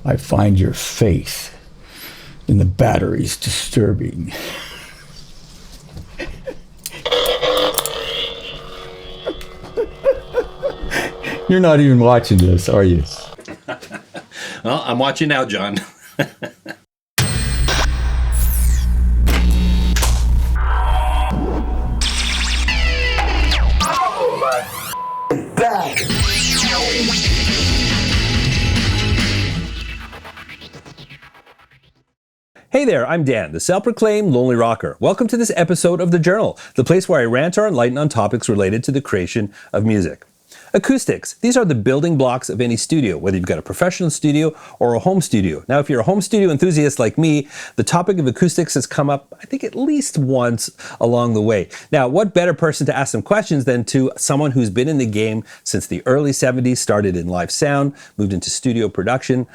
I find your faith in the batteries disturbing. You're not even watching this, are you? Well, I'm watching now, John. Hey there, I'm Dan, the self-proclaimed Lonely Rocker. Welcome to this episode of The Journal, the place where I rant or enlighten on topics related to the creation of music. Acoustics. These are the building blocks of any studio, whether you've got a professional studio or a home studio. Now, if you're a home studio enthusiast like me, the topic of acoustics has come up, I think, at least once along the way. Now, what better person to ask some questions than to someone who's been in the game since the early 70s, started in live sound, moved into studio production.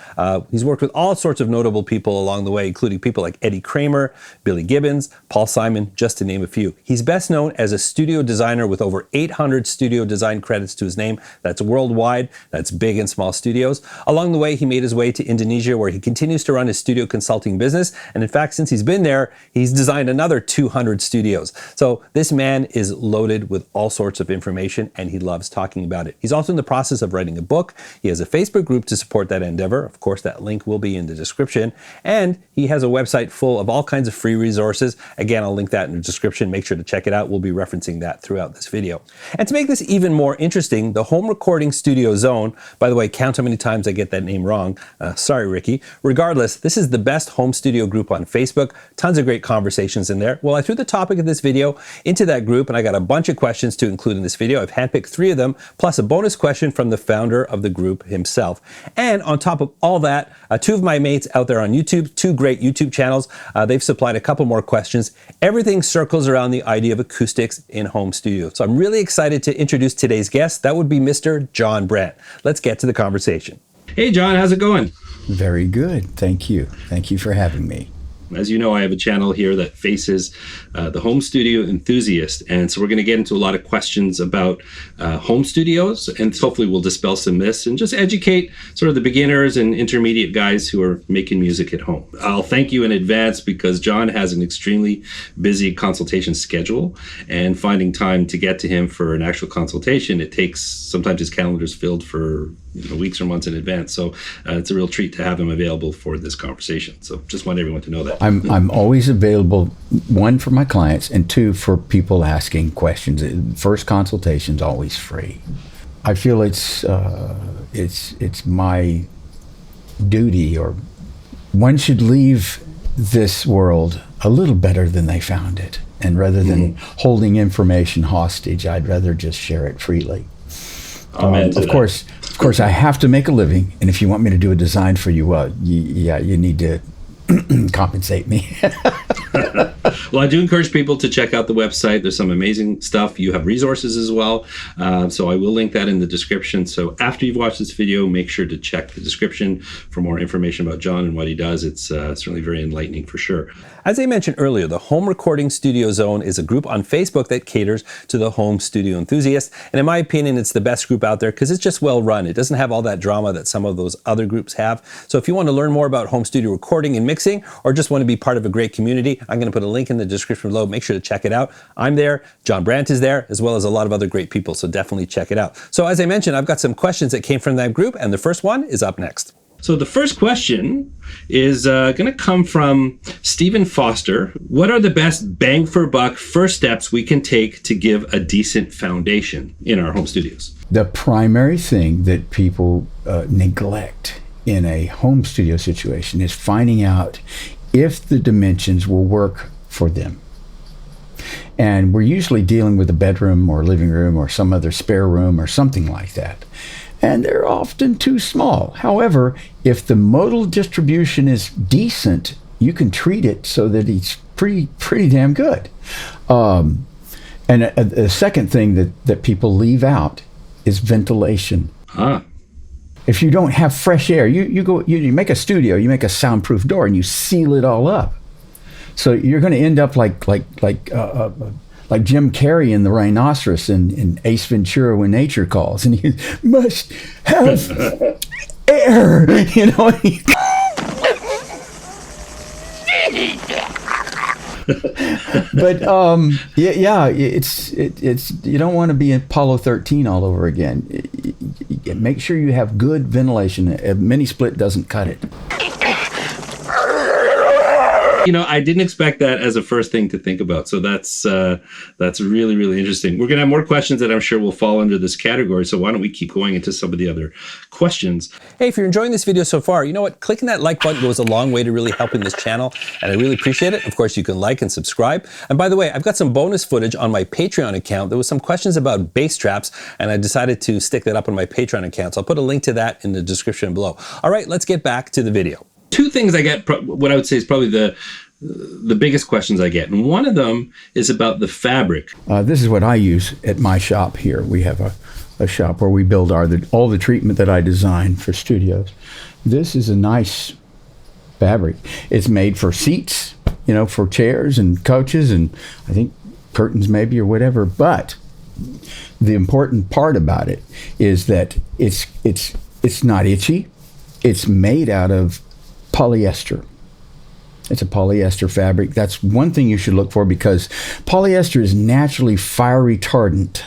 He's worked with all sorts of notable people along the way, including people like Eddie Kramer, Billy Gibbons, Paul Simon, just to name a few. He's best known as a studio designer with over 800 studio design credits to his name. That's worldwide. That's big and small studios. Along the way, he made his way to Indonesia, where he continues to run his studio consulting business. And in fact, since he's been there, he's designed another 200 studios. So this man is loaded with all sorts of information, and he loves talking about it. He's also in the process of writing a book. He has a Facebook group to support that endeavor. Of course, that link will be in the description. And he has a website full of all kinds of free resources. Again, I'll link that in the description. Make sure to check it out. We'll be referencing that throughout this video. And to make this even more interesting, the Home Recording Studio Zone, by the way, count how many times I get that name wrong. Sorry, Ricky. Regardless, this is the best home studio group on Facebook. Tons of great conversations in there. Well, I threw the topic of this video into that group, and I got a bunch of questions to include in this video. I've handpicked 3 of them, plus a bonus question from the founder of the group himself. And on top of all that, 2 of my mates out there on YouTube, 2 great YouTube channels, they've supplied a couple more questions. Everything circles around the idea of acoustics in home studios. So I'm really excited to introduce today's guest. That would be Mr. John Brandt. Let's get to the conversation. Hey, John, how's it going? Very good. Thank you. Thank you for having me. As you know, I have a channel here that faces the home studio enthusiast. And so we're going to get into a lot of questions about home studios, and hopefully we'll dispel some myths and just educate sort of the beginners and intermediate guys who are making music at home. I'll thank you in advance because John has an extremely busy consultation schedule, and finding time to get to him for an actual consultation, it takes, sometimes his calendar's filled for weeks or months in advance. So it's a real treat to have him available for this conversation. So just want everyone to know that. I'm always available, 1 for my clients and 2 for people asking questions. First consultation's always free. I feel it's my duty, or one should leave this world a little better than they found it. And rather than holding information hostage, I'd rather just share it freely. Of course, I have to make a living, and if you want me to do a design for you, you need to compensate me. Well, I do encourage people to check out the website. There's some amazing stuff. You have resources as well. So I will link that in the description. So after you've watched this video, make sure to check the description for more information about John and what he does. It's certainly very enlightening for sure. As I mentioned earlier, the Home Recording Studio Zone is a group on Facebook that caters to the home studio enthusiast. And in my opinion, it's the best group out there because it's just well run. It doesn't have all that drama that some of those other groups have. So if you want to learn more about home studio recording and mixing, or just want to be part of a great community, I'm going to put a link in the description below. Make sure to check it out. I'm there. John Brandt is there, as well as a lot of other great people. So definitely check it out. So as I mentioned, I've got some questions that came from that group, and the first one is up next. So the first question is going to come from Stephen Foster. What are the best bang for buck first steps we can take to give a decent foundation in our home studios? The primary thing that people neglect in a home studio situation is finding out if the dimensions will work for them. And we're usually dealing with a bedroom or living room or some other spare room or something like that. And they're often too small. However, if the modal distribution is decent, you can treat it so that it's pretty damn good. And a second thing that people leave out is ventilation. If you don't have fresh air, you make a studio, you make a soundproof door, and you seal it all up. So you're going to end up like Jim Carrey in The Rhinoceros in Ace Ventura: When Nature Calls, and you must have air, But yeah, it's you don't want to be in Apollo 13 all over again. Make sure you have good ventilation. A mini split doesn't cut it. You know, I didn't expect that as a first thing to think about. So that's really, really interesting. We're going to have more questions that I'm sure will fall under this category. So why don't we keep going into some of the other questions? Hey, if you're enjoying this video so far, you know what? Clicking that like button goes a long way to really helping this channel, and I really appreciate it. Of course, you can like and subscribe. And by the way, I've got some bonus footage on my Patreon account. There was some questions about bass traps, and I decided to stick that up on my Patreon account. So I'll put a link to that in the description below. All right, let's get back to the video. Two things I get, what I would say is probably the biggest questions I get. And one of them is about the fabric. This is what I use at my shop here. We have a shop where we build all the treatment that I design for studios. This is a nice fabric. It's made for seats, you know, for chairs and couches and I think curtains maybe or whatever. But the important part about it is that it's not itchy. It's made out of polyester. It's a polyester fabric. That's one thing you should look for because polyester is naturally fire retardant.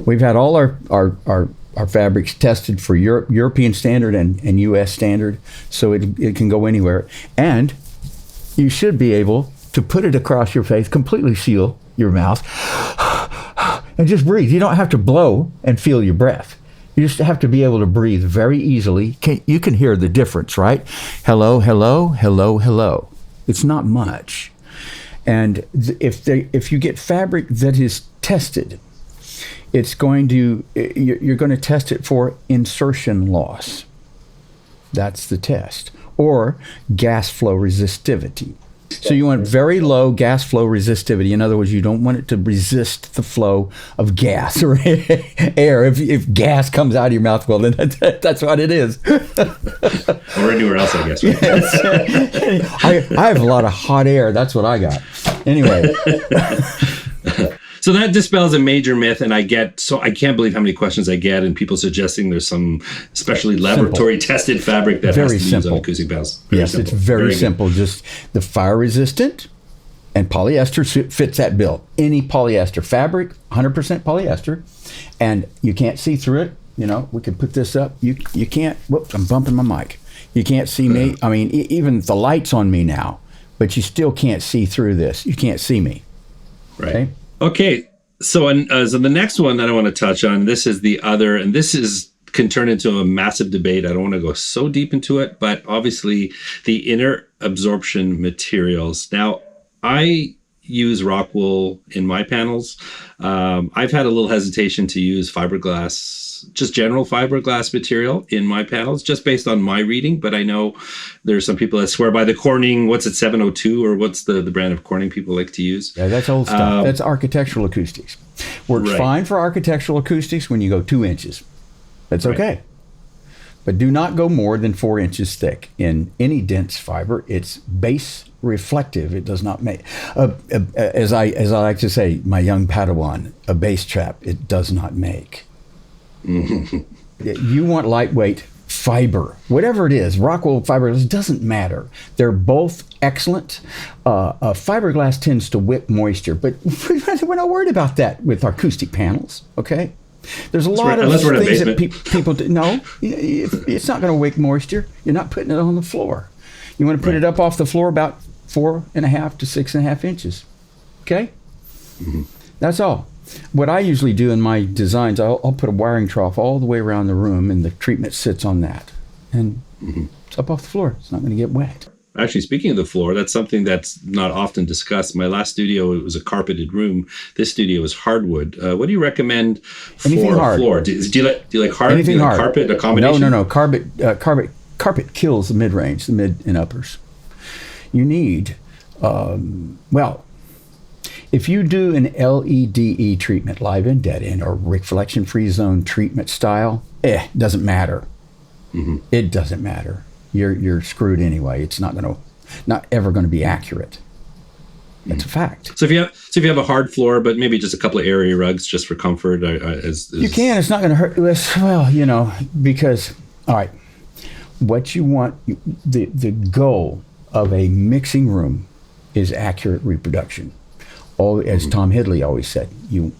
We've had all our fabrics tested for European standard and US standard, so it can go anywhere. And you should be able to put it across your face, completely seal your mouth, and just breathe. You don't have to blow and feel your breath. You just have to be able to breathe very easily. You can hear the difference, right? Hello, hello, hello, hello. It's not much. And if you get fabric that is tested, you're going to test it for insertion loss. That's the test. Or gas flow resistivity. So you want very low gas flow resistivity. In other words, you don't want it to resist the flow of gas or air. If gas comes out of your mouth, well, then that's what it is. Or anywhere else, I guess. Right? Yes. I have a lot of hot air. That's what I got. Anyway. So that dispels a major myth, and I can't believe how many questions I get, and people suggesting there's some especially laboratory tested fabric that has to be used on acoustic panels. Yes, it's very simple. Just the fire resistant and polyester fits that bill. Any polyester fabric, 100% polyester, and you can't see through it. You know, we can put this up. You can't. Whoops, I'm bumping my mic. You can't see me. I mean, even the light's on me now, but you still can't see through this. You can't see me. Right. Okay, so the next one that I want to touch on, this is the other, and this can turn into a massive debate. I don't want to go so deep into it, but obviously the inner absorption materials. Now, I use rock wool in my panels. I've had a little hesitation to use fiberglass, just general fiberglass material in my panels, just based on my reading. But I know there's some people that swear by the Corning, what's it, 702, or what's the brand of Corning people like to use? Yeah, that's old stuff. That's architectural acoustics. Works fine for architectural acoustics when you go 2 inches. That's okay. But do not go more than 4 inches thick in any dense fiber. It's base reflective. It does not make, as I like to say, my young Padawan, a bass trap, it does not make. You want lightweight fiber, whatever it is, rock wool, fiber, it doesn't matter. They're both excellent. Fiberglass tends to whip moisture, but we're not worried about that with acoustic panels, okay? There's a lot of things that people do. No, it's not going to wick moisture. You're not putting it on the floor. You want to put it up off the floor about 4.5 to 6.5 inches. Okay? Mm-hmm. That's all. What I usually do in my designs, I'll put a wiring trough all the way around the room, and the treatment sits on that. And it's up off the floor. It's not going to get wet. Actually, speaking of the floor, that's something that's not often discussed. My last studio, it was a carpeted room. This studio is hardwood. What do you recommend for a floor? Do you like hard? Anything hard. Carpet, a combination? No. Carpet kills the mid-range, the mid and uppers. You need, if you do an LEDE treatment, live and dead end, or reflection-free zone treatment style, doesn't matter. Mm-hmm. It doesn't matter. You're screwed anyway. It's not ever going to be accurate. That's a fact. So if you have a hard floor, but maybe just a couple of area rugs just for comfort, you can. It's not going to hurt. Well, because all right, what you want, the goal of a mixing room is accurate reproduction. As Tom Hidley always said, you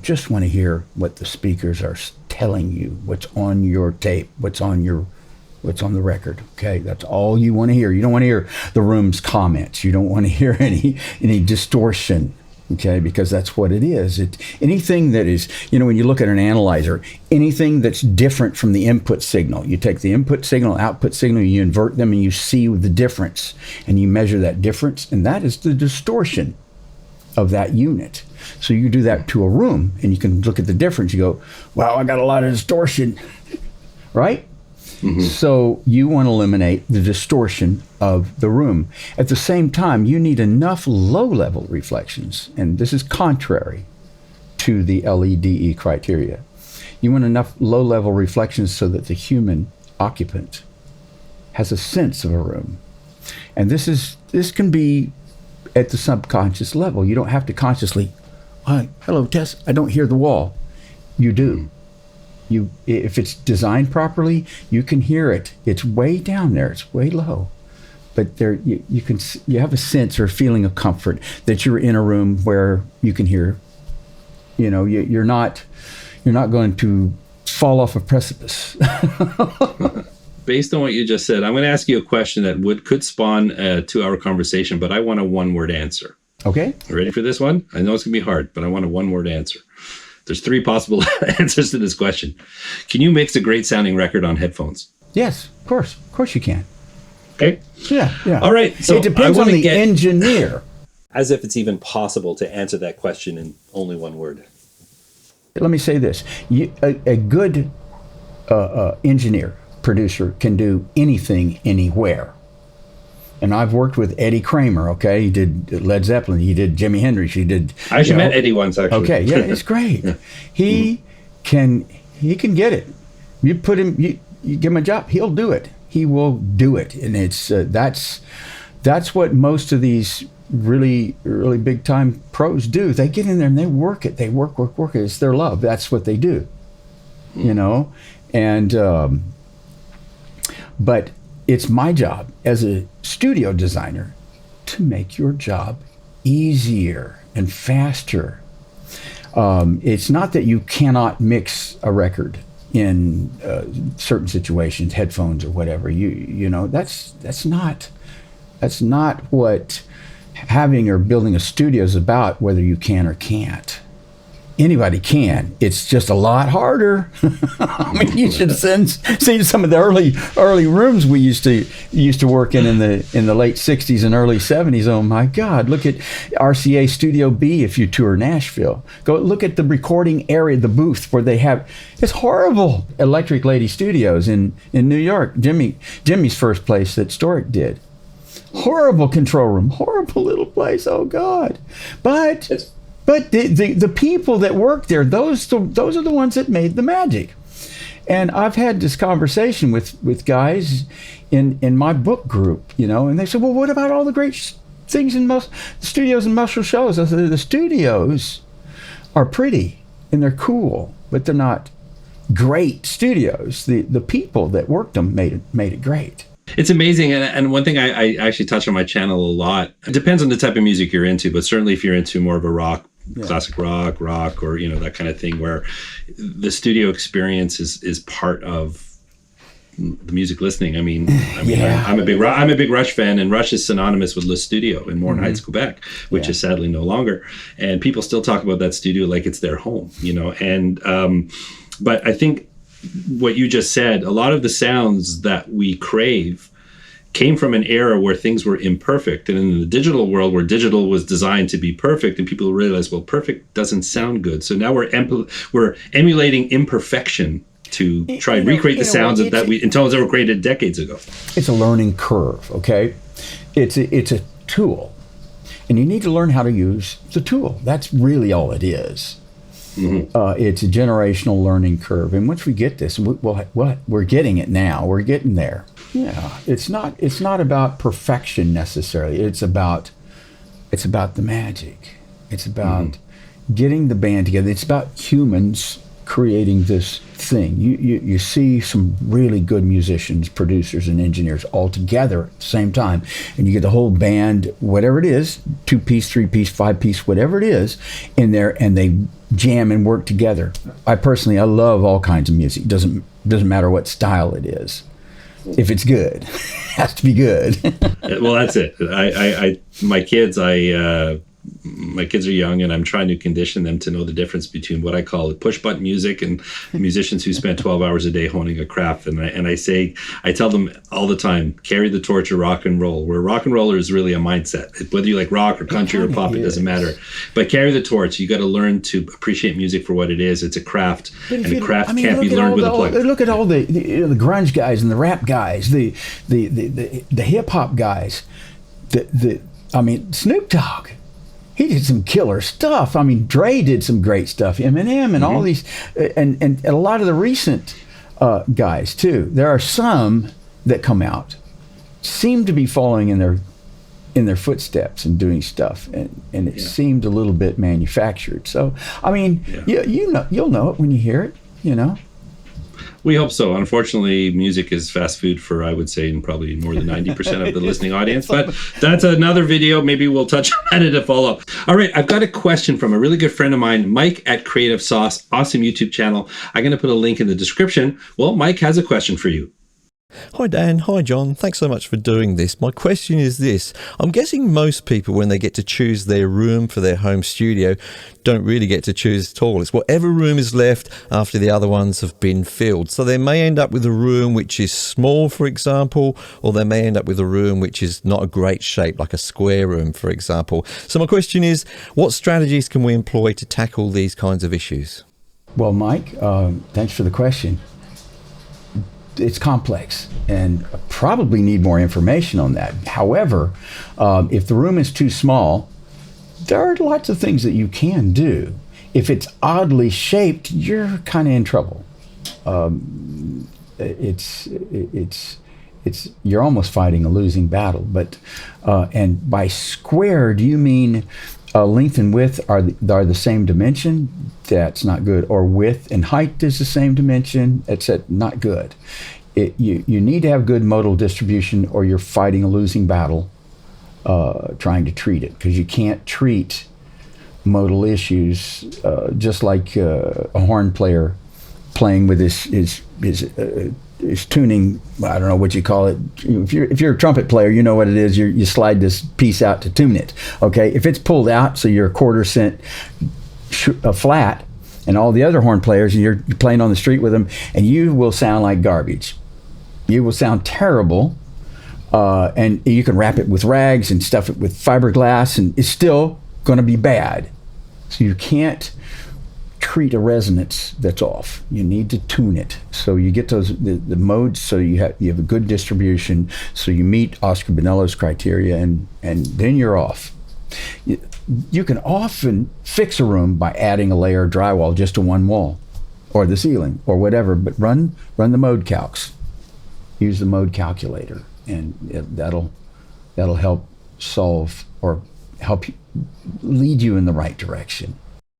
just want to hear what the speakers are telling you, what's on your tape, what's on the record. Okay, that's all you want to hear. You don't want to hear the room's comments. You don't want to hear any distortion. Okay, because that's what it is. Anything that is, when you look at an analyzer, anything that's different from the input signal, you take the input signal, output signal, you invert them, and you see the difference, and you measure that difference, and that is the distortion of that unit. So you do that to a room, and you can look at the difference. You go, wow, I got a lot of distortion, right? Mm-hmm. So you want to eliminate the distortion of the room. At the same time, you need enough low-level reflections, and this is contrary to the LEDE criteria. You want enough low-level reflections so that the human occupant has a sense of a room. And this can be at the subconscious level. You don't have to consciously, hello, Tess, I don't hear the wall. You do. If it's designed properly, you can hear it. It's way down there. It's way low, but there you have a sense or a feeling of comfort that you're in a room where you can hear. You're not going to fall off a precipice. Based on what you just said, I'm going to ask you a question that could spawn a 2-hour conversation, but I want a one-word answer. Okay. You ready for this one? I know it's going to be hard, but I want a one-word answer. There's 3 possible answers to this question. Can you mix a great sounding record on headphones? Yes, of course. Of course you can. Okay. Yeah. All right. So it depends on the engineer. As if it's even possible to answer that question in only one word. Let me say this. A good engineer, producer, can do anything, anywhere. And I've worked with Eddie Kramer, okay? He did Led Zeppelin. He did Jimi Hendrix. He did... I actually met Eddie once, actually. Okay, yeah, it's great. Yeah. He can get it. You put him... You give him a job, he'll do it. He will do it. And it's that's what most of these really, really big-time pros do. They get in there and they work it. They work it. It's their love. That's what they do, And... but... it's my job as a studio designer to make your job easier and faster. It's not that you cannot mix a record in certain situations, headphones or whatever. That's not what having or building a studio is about, whether you can or can't. Anybody can. It's just a lot harder. I mean, you should have seen some of the early rooms we used to work in the late 60s and early 70s. Oh my God! Look at RCA Studio B. If you tour Nashville, go look at the recording area, the booth where they have. It's horrible. Electric Lady Studios in New York. Jimmy's first place that Stork did. Horrible control room. Horrible little place. Oh God! But the people that work there, those are the ones that made the magic. And I've had this conversation with guys in my book group, and they said, well, what about all the great things in studios and muscle shows? I said, the studios are pretty and they're cool, but they're not great studios. The people that worked them made it great. It's amazing. And one thing I actually touch on my channel a lot, it depends on the type of music you're into, but certainly if you're into more of a rock, classic rock, or, that kind of thing where the studio experience is part of the music listening. I mean, I'm a big Rush fan, and Rush is synonymous with Le Studio in Morin Heights, Quebec, which is sadly no longer. And people still talk about that studio like it's their home, and, but I think what you just said, a lot of the sounds that we crave came from an era where things were imperfect. And in the digital world where digital was designed to be perfect, and people realized, well, perfect doesn't sound good. So now we're emulating imperfection to try and recreate the sounds and tones that were created decades ago. It's a learning curve, okay? It's a tool. And you need to learn how to use the tool. That's really all it is. Mm-hmm. It's a generational learning curve. And once we get this, we're getting it now. We're getting there. Yeah, it's not about perfection necessarily. It's about the magic. It's about getting the band together. It's about humans creating this thing. You see some really good musicians, producers, and engineers all together at the same time, and you get the whole band, whatever it is, 2-piece, 3-piece, 5-piece, whatever it is, in there, and they jam and work together. I love all kinds of music. Doesn't matter what style it is. If it's good, it has to be good. Well, that's it. My kids are young, and I'm trying to condition them to know the difference between what I call push button music and musicians who spend 12 hours a day honing a craft. And I tell them all the time, carry the torch of rock and roll. Where rock and roll is really a mindset. Whether you like rock or country or pop, it doesn't matter. But carry the torch. You got to learn to appreciate music for what it is. It's a craft, and a craft can't be learned with a plug. Look at all the grunge guys and the rap guys, the hip hop guys. Snoop Dogg. He did some killer stuff. I mean, Dre did some great stuff. Eminem and all these, and a lot of the recent guys too. There are some that come out, seem to be following in their footsteps and doing stuff, and it seemed a little bit manufactured. So, I mean, you'll know it when you hear it. You know. We hope so. Unfortunately, music is fast food for, I would say, probably more than 90% of the listening audience. But that's another video. Maybe we'll touch on it to follow up. All right. I've got a question from a really good friend of mine, Mike at Creative Sauce. Awesome YouTube channel. I'm going to put a link in the description. Well, Mike has a question for you. Hi Dan, hi John, thanks so much for doing this. My question is this: I'm guessing most people, when they get to choose their room for their home studio, don't really get to choose at all. It's whatever room is left after the other ones have been filled. So they may end up with a room which is small, for example, or they may end up with a room which is not a great shape, like a square room, for example. So my question is, what strategies can we employ to tackle these kinds of issues? Well, Mike, thanks for the question. It's complex and probably need more information on that. However, if the room is too small, there are lots of things that you can do. If it's oddly shaped, you're kind of in trouble. You're almost fighting a losing battle. But and by square, do you mean length and width are the same dimension? That's not good. Or width and height is the same dimension? That's not good. You need to have good modal distribution, or you're fighting a losing battle trying to treat it, because you can't treat modal issues just like a horn player playing with his tuning. I don't know what you call it. If you're a trumpet player, you know what it is. You slide this piece out to tune it. Okay, if it's pulled out, so you're a quarter cent flat, and all the other horn players, and you're playing on the street with them, and you will sound like garbage. You will sound terrible, and you can wrap it with rags and stuff it with fiberglass, and it's still going to be bad. So you can't treat a resonance that's off. You need to tune it. So you get the modes, so you have a good distribution, so you meet Oscar Bonello's criteria, and then you're off. You can often fix a room by adding a layer of drywall just to one wall, or the ceiling, or whatever, but run the mode calcs. Use the mode calculator, and that'll help solve or help lead you in the right direction.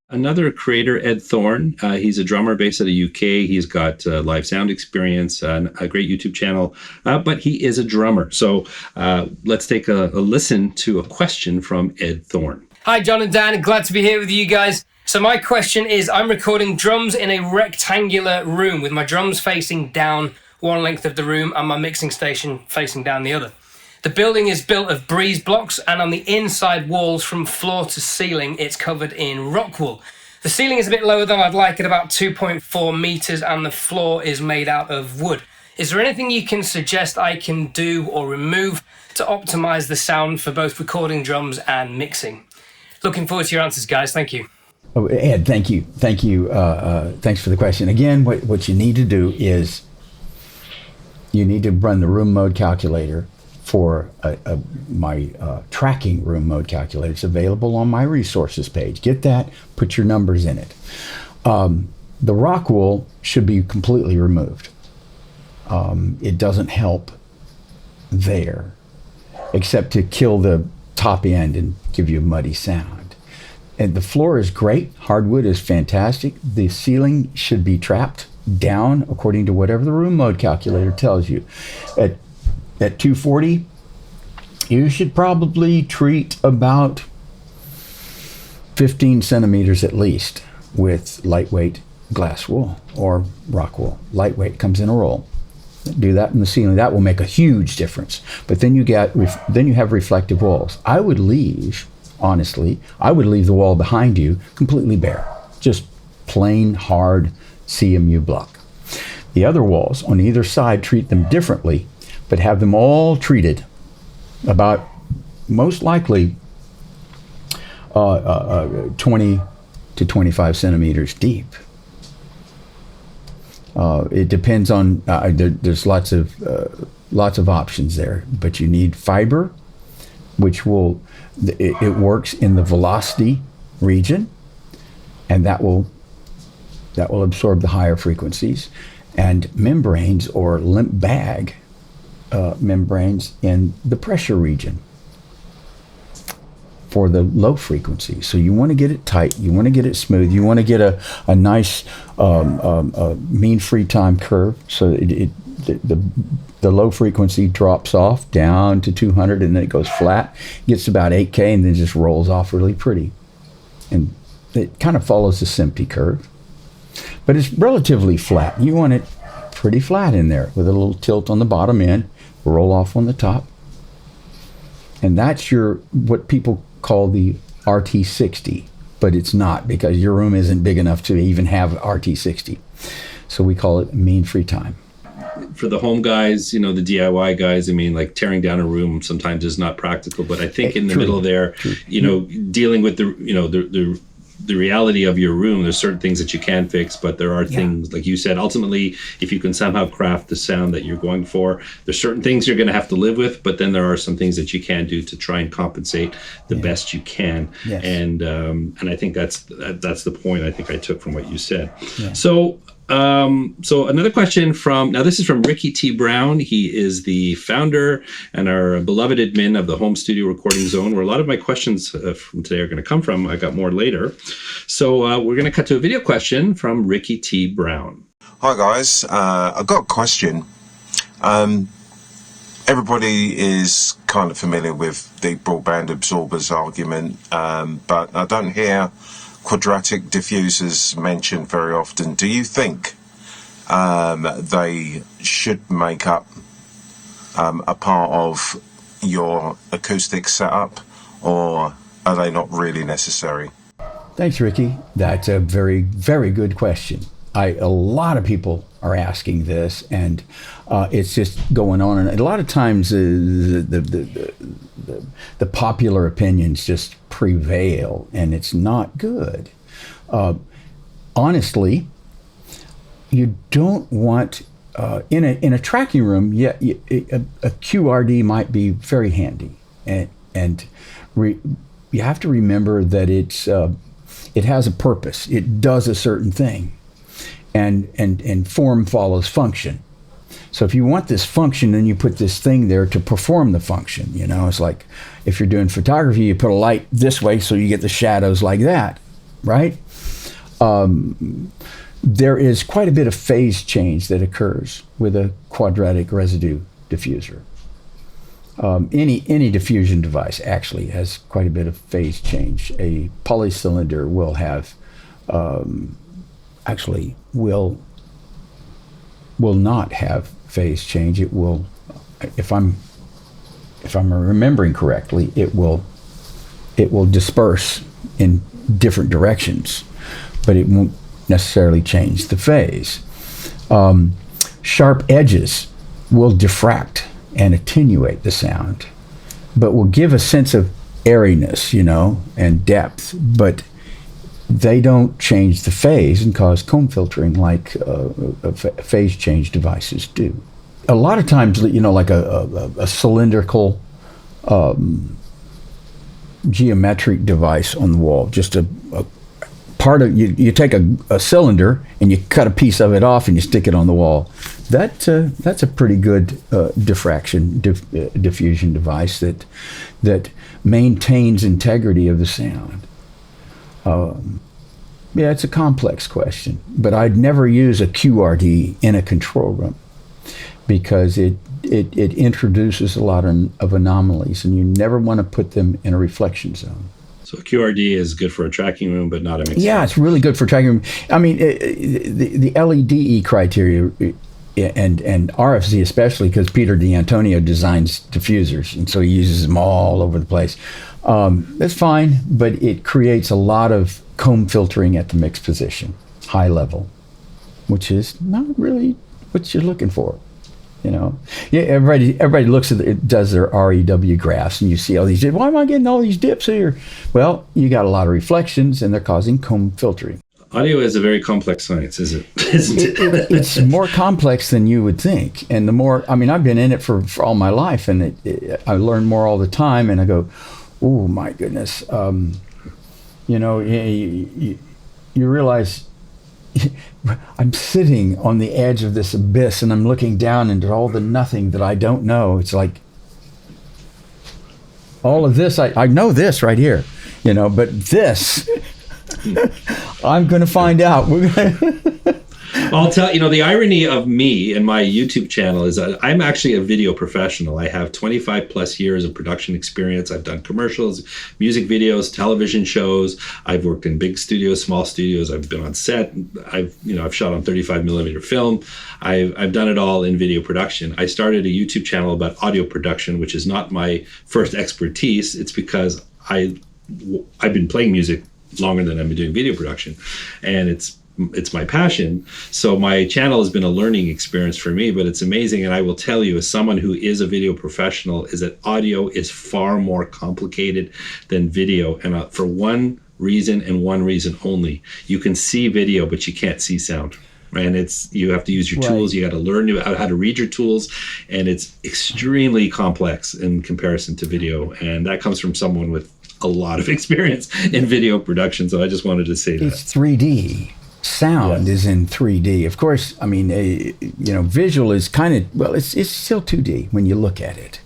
Another creator, Ed Thorne. He's a drummer based out of UK. He's got live sound experience and a great YouTube channel, but he is a drummer. So let's take a listen to a question from Ed Thorne. Hi, John and Dan. Glad to be here with you guys. So my question is, I'm recording drums in a rectangular room with my drums facing down one length of the room and my mixing station facing down the other. The building is built of breeze blocks, and on the inside walls from floor to ceiling, it's covered in rock wool. The ceiling is a bit lower than I'd like, at about 2.4 meters, and the floor is made out of wood. Is there anything you can suggest I can do or remove to optimize the sound for both recording drums and mixing? Looking forward to your answers, guys. Thank you. Oh, Ed, thank you. Thanks for the question. Again, what you need to do is you need to run the room mode calculator for my tracking room mode calculator. It's available on my resources page. Get that, put your numbers in it. The rock wool should be completely removed. It doesn't help there, except to kill the top end and give you a muddy sound. And the floor is great. Hardwood is fantastic. The ceiling should be trapped down according to whatever the room mode calculator tells you. At 240, you should probably treat about 15 centimeters at least with lightweight glass wool or rock wool. Lightweight comes in a roll. Do that in the ceiling. That will make a huge difference. But then you have reflective walls. Honestly, I would leave the wall behind you completely bare. Just plain hard CMU block. The other walls on either side, treat them differently, but have them all treated about most likely 20 to 25 centimeters deep. It depends on, there's lots of options there, but you need fiber, which it works in the velocity region, and that will absorb the higher frequencies, and membranes or limp bag membranes in the pressure region for the low frequency. So you want to get it tight, you want to get it smooth, you want to get a nice mean free time curve, so the low frequency drops off down to 200, and then it goes flat, gets about 8K, and then just rolls off really pretty. And it kind of follows the SMPTE curve, but it's relatively flat. You want it pretty flat in there with a little tilt on the bottom end, roll off on the top. And that's what people call the RT60, but it's not, because your room isn't big enough to even have RT60. So we call it mean free time. For the home guys, the DIY guys, like tearing down a room sometimes is not practical, but I think in the middle there, dealing with the reality of your room, there's certain things that you can fix, but there are things, like you said, ultimately, if you can somehow craft the sound that you're going for, there's certain things you're going to have to live with, but then there are some things that you can do to try and compensate the best you can. Yes. And I think that's the point I think I took from what you said. Yeah. So another question this is from Ricky T. Brown. He is the founder and our beloved admin of the Home Studio Recording Zone, where a lot of my questions from today are going to come from. I got more later. So we're going to cut to a video question from Ricky T. Brown. Hi guys, I've got a question. Everybody is kind of familiar with the broadband absorbers argument, but I don't hear quadratic diffusers mentioned very often. Do you think they should make up a part of your acoustic setup, or are they not really necessary? Thanks, Ricky. That's a very, very good question. A lot of people are asking this, and it's just going on. And a lot of times the popular opinions just prevail, and it's not good. Honestly, you don't want in a tracking room. A QRD might be very handy, and you have to remember that it has a purpose. It does a certain thing. And form follows function. So if you want this function, then you put this thing there to perform the function. It's like if you're doing photography, you put a light this way so you get the shadows like that, right? There is quite a bit of phase change that occurs with a quadratic residue diffuser. Any diffusion device actually has quite a bit of phase change. A polycylinder will have will not have phase change. It will, if I'm remembering correctly, it will disperse in different directions, but it won't necessarily change the phase. Sharp edges will diffract and attenuate the sound, but will give a sense of airiness, and depth, but they don't change the phase and cause comb filtering like phase change devices do. A lot of times, like a cylindrical geometric device on the wall, just a part of you take a cylinder and you cut a piece of it off and you stick it on the wall. That's a pretty good diffusion device that maintains integrity of the sound. Yeah, it's a complex question, but I'd never use a QRD in a control room because it introduces a lot of anomalies, and you never want to put them in a reflection zone. So QRD is good for a tracking room, but not a mixing. Yeah, it's really good for tracking room. I mean, the LEDE criteria and RFZ especially, because Peter D'Antonio designs diffusers, and so he uses them all over the place. That's fine, but it creates a lot of comb filtering at the mix position, high level, which is not really what you're looking for. You know, yeah. Everybody looks at it, does their REW graphs, and you see all these. Why am I getting all these dips here? Well, you got a lot of reflections, and they're causing comb filtering. Audio is a very complex science, isn't it? It's more complex than you would think, and the more, I mean, I've been in it for all my life, and I learn more all the time, and I go, oh my goodness, you know, you realize. I'm sitting on the edge of this abyss, and I'm looking down into all the nothing that I don't know. It's like all of this, I know this right here, you know, but this, I'm going to find out. I'll tell you, the irony of me and my YouTube channel is that I'm actually a video professional. I have 25 plus years of production experience. I've done commercials, music videos, television shows. I've worked in big studios, small studios. I've been on set. I've shot on 35 millimeter film. I've done it all in video production. I started a YouTube channel about audio production, which is not my first expertise. It's because I've been playing music longer than I've been doing video production, and it's my passion. So my channel has been a learning experience for me, but it's amazing. And I will tell you, as someone who is a video professional, is that audio is far more complicated than video. And for one reason and one reason only, you can see video, but you can't see sound. And you have to use your tools. You got to learn how to read your tools. And it's extremely complex in comparison to video. And that comes from someone with a lot of experience in video production. So I just wanted to say that. It's 3D. Sound is in 3D. Of course, I mean, visual is kind of, well, it's still 2D when you look at it.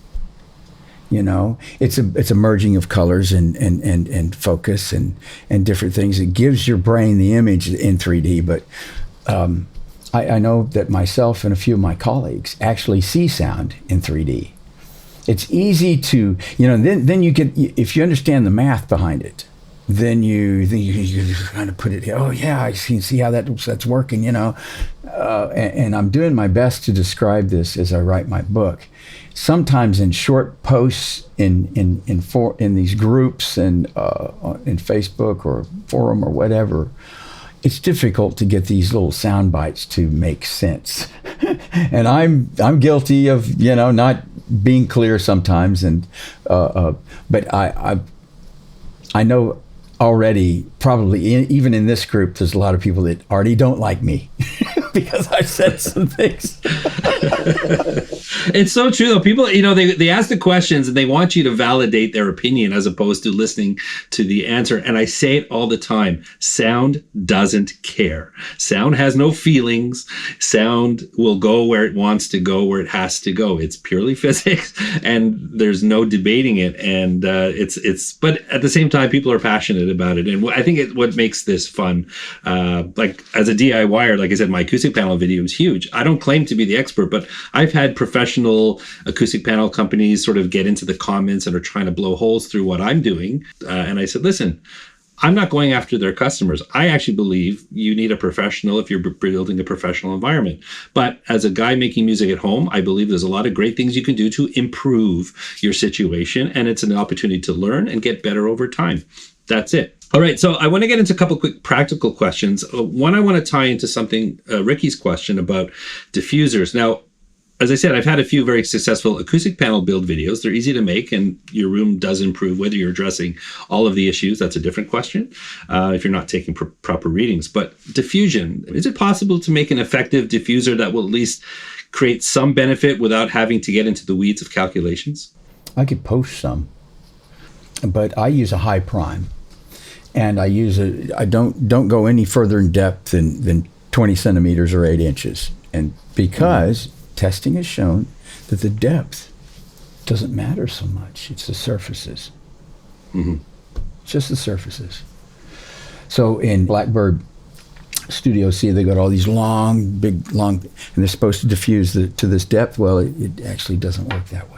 You know, it's a merging of colors and focus and different things. It gives your brain the image in 3D, but I know that myself and a few of my colleagues actually see sound in 3D. It's easy to, then you get, if you understand the math behind it, then you kind of put it, oh yeah, I see how that's working, and I'm doing my best to describe this as I write my book. Sometimes in short posts in these groups and in Facebook or forum or whatever, it's difficult to get these little sound bites to make sense. And I'm guilty of not being clear sometimes, and but I know already, probably even in this group, there's a lot of people that already don't like me because I've said some things. It's so true though. People, they ask the questions and they want you to validate their opinion as opposed to listening to the answer. And I say it all the time. Sound doesn't care. Sound has no feelings. Sound will go where it wants to go, where it has to go. It's purely physics, and there's no debating it. And but at the same time, people are passionate about it. And I think what makes this fun, like as a DIYer, like I said, my acoustic panel video is huge. I don't claim to be the expert, but I've had professional acoustic panel companies sort of get into the comments and are trying to blow holes through what I'm doing. And I said, listen, I'm not going after their customers. I actually believe you need a professional if you're building a professional environment. But as a guy making music at home, I believe there's a lot of great things you can do to improve your situation. And it's an opportunity to learn and get better over time. That's it. All right, so I want to get into a couple quick practical questions. One, I want to tie into something, Ricky's question about diffusers. Now, as I said, I've had a few very successful acoustic panel build videos. They're easy to make, and your room does improve whether you're addressing all of the issues. That's a different question if you're not taking proper readings. But diffusion, is it possible to make an effective diffuser that will at least create some benefit without having to get into the weeds of calculations? I could post some, but I use a high prime, and I don't go any further in depth than 20 centimeters or 8 inches, and because testing has shown that the depth doesn't matter so much. It's the surfaces. Mm-hmm. It's just the surfaces. So in Blackbird Studio C, they got all these big, and they're supposed to diffuse to this depth. Well, it actually doesn't work that way.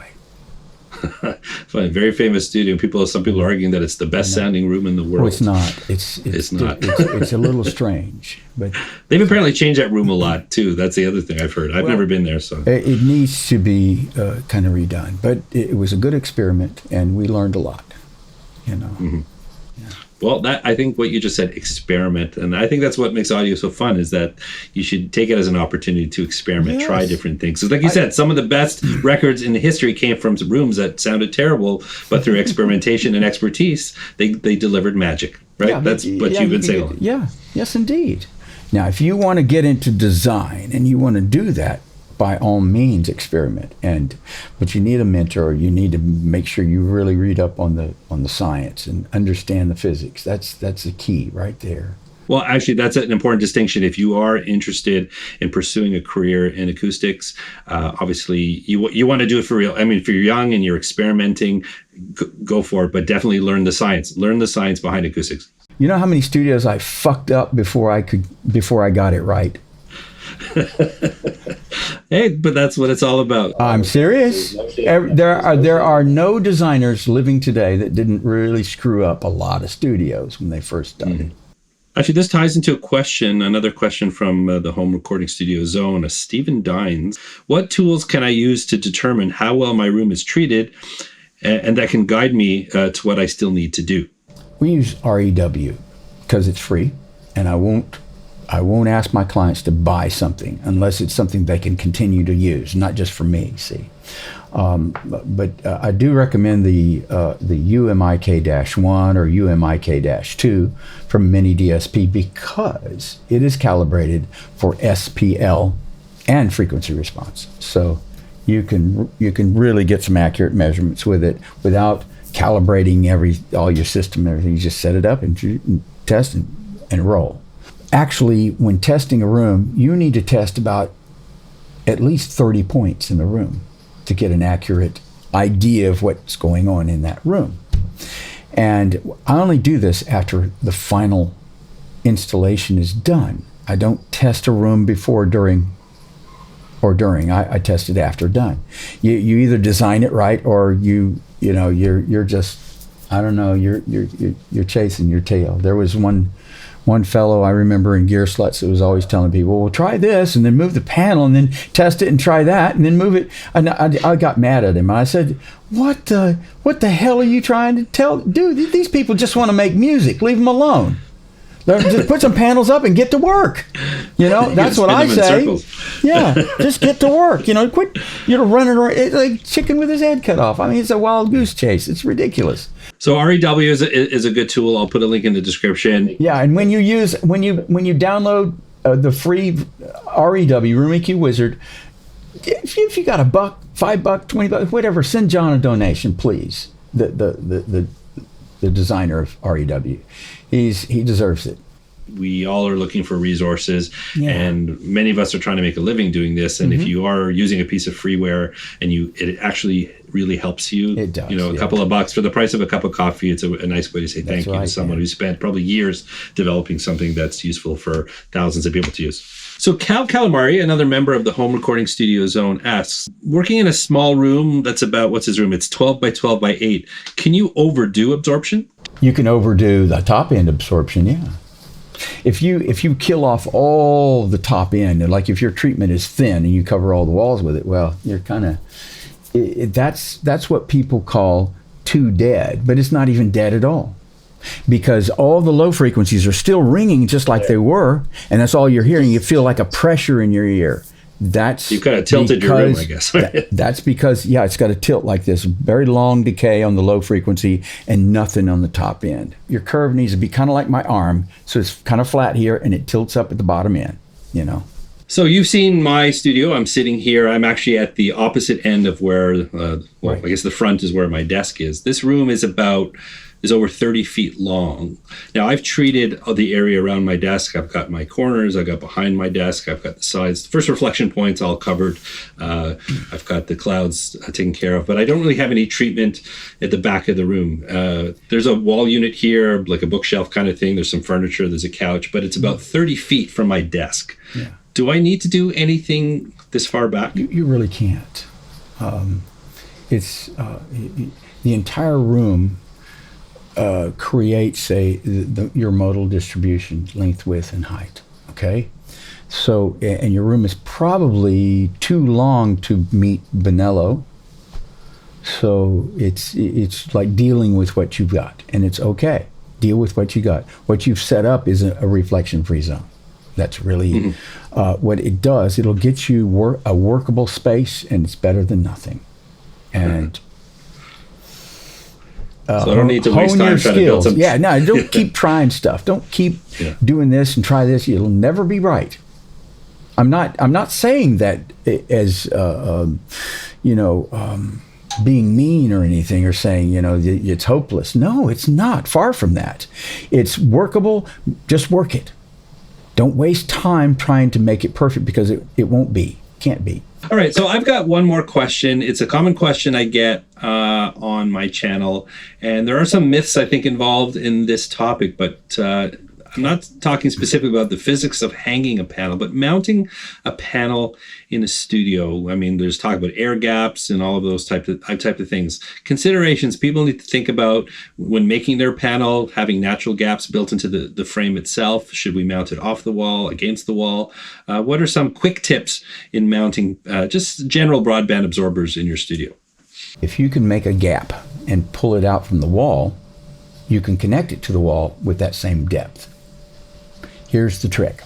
Fine. Very famous studio. Some people are arguing that it's the best sounding room in the world. Oh, it's not. It's not. It's a little strange, but they've apparently changed that room a lot too. That's the other thing I've heard. I've never been there, so it needs to be kind of redone. But it was a good experiment, and we learned a lot. Mm-hmm. Well, I think what you just said, experiment, and I think that's what makes audio so fun, is that you should take it as an opportunity to experiment, try different things. So like you said, some of the best records in history came from rooms that sounded terrible, but through experimentation and expertise, they delivered magic, right? Yeah, that's what you've been saying. Yeah, yes, indeed. Now, if you want to get into design and you want to do that, by all means experiment, but you need a mentor. You need to make sure you really read up on the science and understand the physics. That's the key right there. Well, actually, that's an important distinction. If you are interested in pursuing a career in acoustics, obviously you want to do it for real. I mean, if you're young and you're experimenting, go for it, but definitely learn the science. Learn the science behind acoustics. You know how many studios I fucked up before I got it right? Hey, but that's what it's all about. I'm serious. There are no designers living today that didn't really screw up a lot of studios when they first started. Actually, this ties into another question from the Home Recording Studio Zone, Stephen Dines. What tools can I use to determine how well my room is treated, and that can guide me to what I still need to do? We use REW because it's free, and I won't ask my clients to buy something unless it's something they can continue to use, not just for me, see. But I do recommend the UMIK-1 or UMIK-2 from Mini DSP because it is calibrated for SPL and frequency response. So you can really get some accurate measurements with it without calibrating all your system and everything. You just set it up and test and roll. Actually, when testing a room, you need to test about at least 30 points in the room to get an accurate idea of what's going on in that room. And I only do this after the final installation is done. I don't test a room before, during, or during. I test it after done. You either design it right or you're just, I don't know, you're chasing your tail. There was one fellow I remember in Gear Sluts that was always telling people, well, try this and then move the panel and then test it and try that and then move it. And I got mad at him. I said, what the hell are you trying to tell? Dude, these people just want to make music. Leave them alone. Just put some panels up and get to work. That's what I say. Yeah, just get to work. Quit, running around like chicken with his head cut off. I mean, it's a wild goose chase. It's ridiculous. So REW is a good tool. I'll put a link in the description. Yeah, and when you download the free REW Room EQ Wizard, if you got $1, $5, $20, whatever, send John a donation, please. The designer of REW, he deserves it. We all are looking for resources, and many of us are trying to make a living doing this. And if you are using a piece of freeware and it actually really helps you, it does, a couple of bucks for the price of a cup of coffee, it's a nice way to say thank you to someone who spent probably years developing something that's useful for thousands of people to use. So Cal Calamari, another member of the Home Recording Studio Zone, asks, working in a small room that's about, what's his room? It's 12 by 12 by 8. Can you overdo absorption? You can overdo the top end absorption, yeah. If you kill off all the top end, like if your treatment is thin and you cover all the walls with it, well, you're kind of, that's what people call too dead, but it's not even dead at all. Because all the low frequencies are still ringing just like they were, and that's all you're hearing. You feel like a pressure in your ear. You kind of tilted your room, I guess. That's because, it's got a tilt like this. Very long decay on the low frequency and nothing on the top end. Your curve needs to be kind of like my arm, so it's kind of flat here and it tilts up at the bottom end, So you've seen my studio. I'm sitting here. I'm actually at the opposite end of where, I guess the front is where my desk is. This room is over 30 feet long. Now I've treated the area around my desk. I've got my corners. I've got behind my desk. I've got the sides. The first reflection points all covered. I've got the clouds taken care of, but I don't really have any treatment at the back of the room. There's a wall unit here, like a bookshelf kind of thing. There's some furniture. There's a couch, but it's about 30 feet from my desk. Yeah. Do I need to do anything this far back? You really can't. It's the entire room creates your modal distribution, length, width, and height. Okay, so and your room is probably too long to meet Bonello. So it's like dealing with what you've got, and it's okay. Deal with what you got. What you've set up is a reflection-free zone. That's really what it does. It'll get you a workable space, and it's better than nothing. And so I don't need to waste time trying to build some. Yeah, no, don't keep trying stuff. Don't keep doing this and try this. It'll never be right. I'm not saying that as being mean or anything, or saying it's hopeless. No, it's not. Far from that. It's workable. Just work it. Don't waste time trying to make it perfect, because it won't be. Can't be. All right, so I've got one more question. It's a common question I get on my channel, and there are some myths I think involved in this topic, but I'm not talking specifically about the physics of hanging a panel, but mounting a panel in a studio. I mean, there's talk about air gaps and all of those type of things. Considerations people need to think about when making their panel, having natural gaps built into the frame itself. Should we mount it off the wall, against the wall? What are some quick tips in mounting just general broadband absorbers in your studio? If you can make a gap and pull it out from the wall, you can connect it to the wall with that same depth. Here's the trick.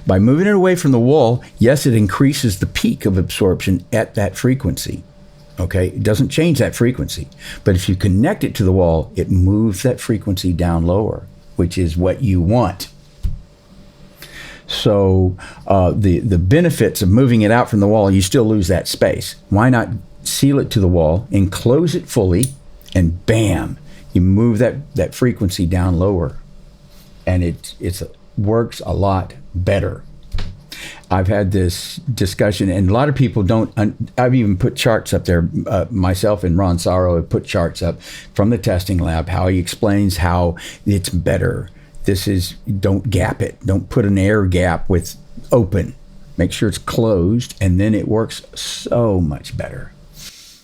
By moving it away from the wall, yes, it increases the peak of absorption at that frequency. Okay, it doesn't change that frequency. But if you connect it to the wall, it moves that frequency down lower, which is what you want. So the benefits of moving it out from the wall, you still lose that space. Why not seal it to the wall, enclose it fully, and bam, you move that frequency down lower. And it works a lot better. I've had this discussion, and a lot of people don't. I've even put charts up there. Myself and Ron Sorrow have put charts up from the testing lab, how he explains how it's better. This is, don't gap it. Don't put an air gap with open. Make sure it's closed, and then it works so much better.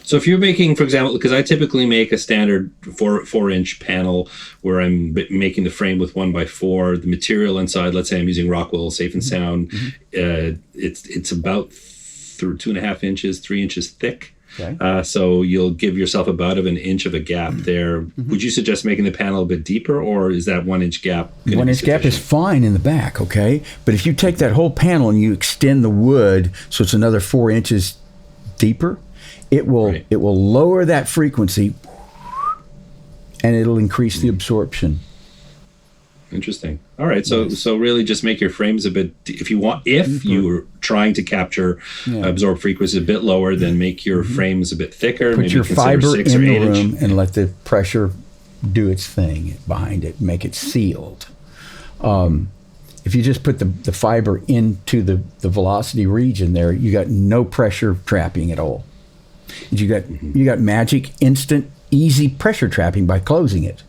So if you're making, for example, because I typically make a standard 4-inch panel where I'm making the frame with 1x4, the material inside, let's say I'm using Rockwell Safe and Sound, it's about 2.5 inches, 3 inches thick. Okay. So you'll give yourself about an inch of a gap there. Would you suggest making the panel a bit deeper, or is that 1 inch gap? 1 inch gap is fine in the back, okay? But if you take that whole panel and you extend the wood so it's another 4 inches deeper, it will lower that frequency, and it'll increase the absorption. Interesting. All right. So really just make your frames a bit, if you were trying to capture absorb frequency a bit lower, then make your frames a bit thicker. Put maybe your fiber in the room inch. And let the pressure do its thing behind it, make it sealed. If you just put the fiber into the velocity region there, you got no pressure trapping at all. You got magic, instant, easy pressure trapping by closing it.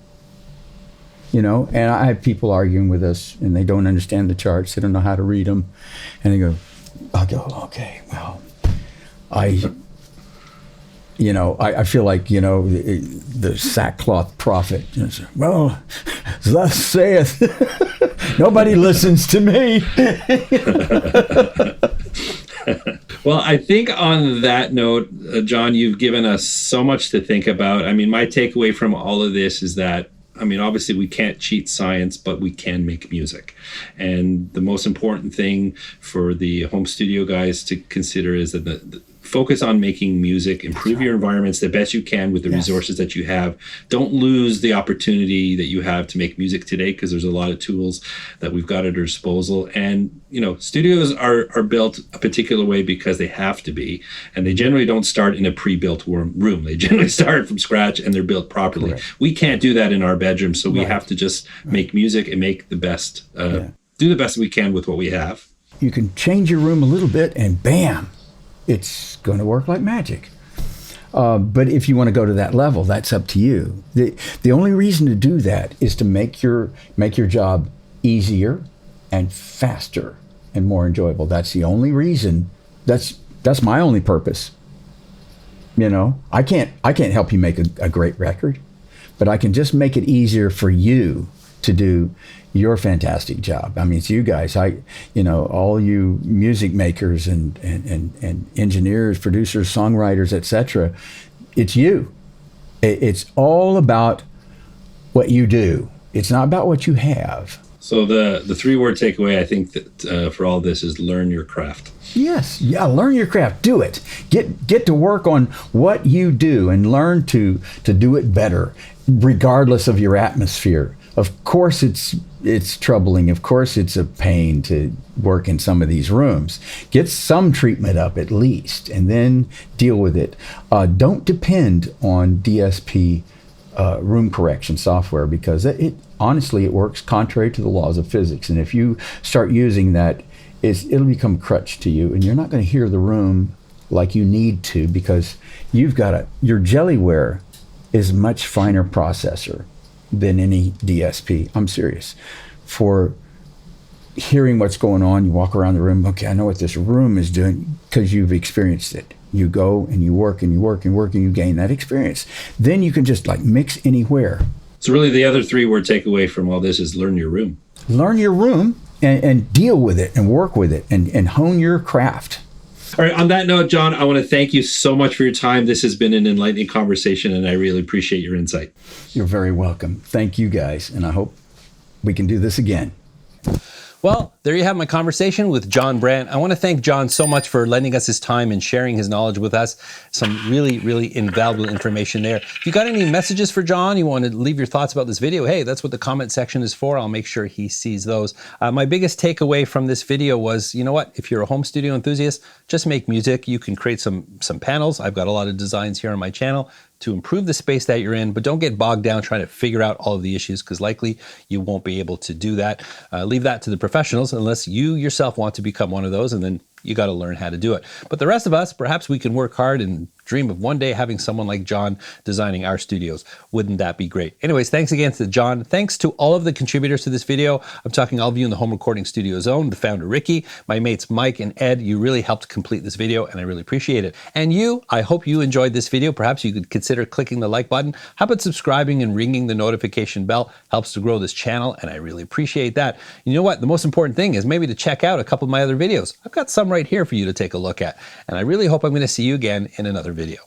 And I have people arguing with us, and they don't understand the charts. They don't know how to read them. And I go, okay, well, I feel like, the sackcloth prophet. Well, thus saith, nobody listens to me. Well, I think on that note, John, you've given us so much to think about. I mean, my takeaway from all of this is that, obviously we can't cheat science, but we can make music. And the most important thing for the home studio guys to consider is that focus on making music, improve your environments the best you can with the resources that you have. Don't lose the opportunity that you have to make music today, because there's a lot of tools that we've got at our disposal. And, you know, studios are built a particular way because they have to be, and they generally don't start in a pre-built room. They generally start from scratch and they're built properly. Correct. We can't do that in our bedroom, so we have to just make music and make the best, do the best we can with what we have. You can change your room a little bit and bam, it's going to work like magic. But if you want to go to that level, that's up to you. The only reason to do that is to make your job easier and faster and more enjoyable. That's the only reason. That's my only purpose. You know, I can't help you make a great record, but I can just make it easier for you to do your fantastic job. I mean, it's you guys. All you music makers and engineers, producers, songwriters, etc. It's you. It's all about what you do. It's not about what you have. So the 3-word takeaway, I think, that for all this is learn your craft. Yes, learn your craft. Do it. Get to work on what you do and learn to do it better, regardless of your atmosphere. Of course, it's troubling. Of course, it's a pain to work in some of these rooms. Get some treatment up at least, and then deal with it. Don't depend on DSP room correction software, because honestly, it works contrary to the laws of physics. And if you start using that, it'll become a crutch to you, and you're not going to hear the room like you need to, because your Jellyware is much finer processor than any DSP. I'm serious. For hearing what's going on, you walk around the room, okay, I know what this room is doing, because you've experienced it. You go and you work and you work and work and you gain that experience. Then you can just mix anywhere. So really the other 3-word takeaway from all this is learn your room. Learn your room and deal with it and work with it and hone your craft. All right, on that note, John, I want to thank you so much for your time. This has been an enlightening conversation, and I really appreciate your insight. You're very welcome. Thank you, guys, and I hope we can do this again. Well, there you have my conversation with John Brandt. I want to thank John so much for lending us his time and sharing his knowledge with us. Some really, really invaluable information there. If you got any messages for John, you want to leave your thoughts about this video, hey, that's what the comment section is for. I'll make sure he sees those. My biggest takeaway from this video was, you know what, if you're a home studio enthusiast, just make music. You can create some panels. I've got a lot of designs here on my channel to improve the space that you're in, but don't get bogged down trying to figure out all of the issues, because likely you won't be able to do that. Leave that to the professionals, unless you yourself want to become one of those, and then you got to learn how to do it. But the rest of us, perhaps we can work hard and dream of one day having someone like John designing our studios. Wouldn't that be great? Anyways, thanks again to John. Thanks to all of the contributors to this video. I'm talking all of you in the home recording studio zone, the founder Ricky, my mates Mike and Ed. You really helped complete this video, and I really appreciate it. And you, I hope you enjoyed this video. Perhaps you could consider clicking the like button. How about subscribing and ringing the notification bell? Helps to grow this channel, and I really appreciate that. You know what? The most important thing is maybe to check out a couple of my other videos. I've got some right here for you to take a look at. And I really hope I'm going to see you again in another video.